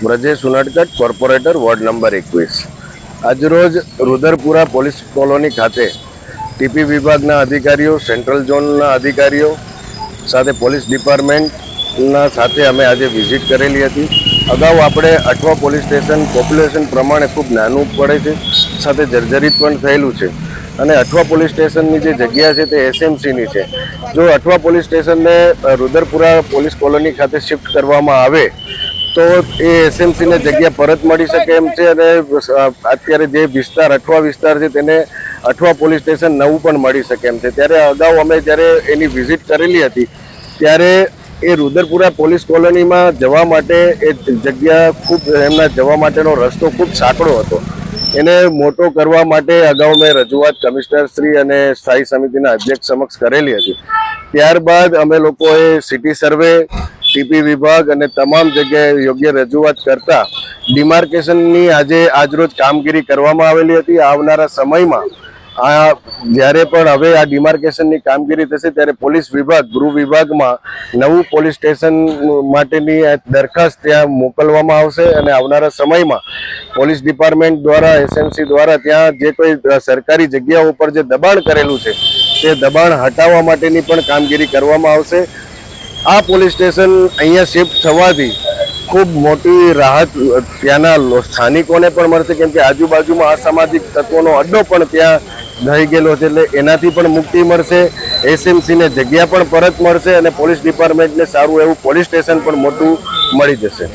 Brajesh Unadkat, corporator, ward number 21। આજરોજ રુદરપુરા police colony ખાતે TP વિભાગના અધિકારીઓ, સેન્ટ્રલ ઝોનના અધિકારીઓ સાથે પોલીસ ડિપાર્ટમેન્ટના સાથે અમે આજે વિઝિટ કરેલી હતી। અગાઉ આપણે અઠવા પોલીસ સ્ટેશન પોપ્યુલેશન પ્રમાણે ખૂબ નાનું પડે છે, સાથે જર્જરિત પણ થયેલું છે અને અઠવા પોલીસ સ્ટેશનની જે જગ્યા છે તે એસએમસીની છે। જો અઠવા પોલીસ સ્ટેશનને રુદરપુરા પોલીસ કોલોની ખાતે શિફ્ટ કરવામાં આવે તો એ એસએમસીને જગ્યા પરત મળી શકે એમ છે અને અત્યારે જે વિસ્તાર અઠવા વિસ્તાર છે તેને અઠવા પોલીસ સ્ટેશન નવું પણ મળી શકે એમ છે। ત્યારે અગાઉ અમે જ્યારે એની વિઝિટ કરેલી હતી ત્યારે એ રુદરપુરા પોલીસ કોલોનીમાં જવા માટે એ જગ્યા ખૂબ એમના જવા માટેનો રસ્તો ખૂબ સાંકડો હતો। એને મોટો કરવા માટે અગાઉ મેં રજૂઆત કમિશનર શ્રી અને સ્થાયી સમિતિના અધ્યક્ષ સમક્ષ કરેલી હતી। ત્યારબાદ અમે લોકોએ સિટી સર્વે, ટીપી વિભાગ અને તમામ જગ્યાએ યોગ્ય રજૂઆત કરતા ડિમાર્કેશનની આજરોજ કામગીરી કરવામાં આવેલી હતી। આવનારા સમયમાં જ્યારે પણ હવે આ ડિમાર્કેશનની કામગીરી થશે ત્યારે પોલીસ વિભાગ, ગૃહ વિભાગમાં નવું પોલીસ સ્ટેશન માટેની દરખાસ્ત ત્યાં મોકલવામાં આવશે અને આવનારા સમયમાં પોલીસ ડિપાર્ટમેન્ટ દ્વારા, એસએમસી દ્વારા ત્યાં જે કોઈ સરકારી જગ્યાઓ પર જે દબાણ કરેલું છે તે દબાણ હટાવવા માટેની પણ કામગીરી કરવામાં આવશે। આ પોલીસ સ્ટેશન અહીંયા શિફ્ટ થવાથી ખૂબ મોટી રાહત ત્યાંના સ્થાનિકોને પણ મળશે, કેમ કે આજુબાજુમાં અસામાજિક તત્વોનો અડ્ડો પણ ત્યાં થઈ ગયેલો છે, એટલે એનાથી પણ મુક્તિ મળશે, એસએમસીને જગ્યા પણ પરત મળશે અને પોલીસ ડિપાર્ટમેન્ટને સારું એવું પોલીસ સ્ટેશન પણ મોટું મળી જશે।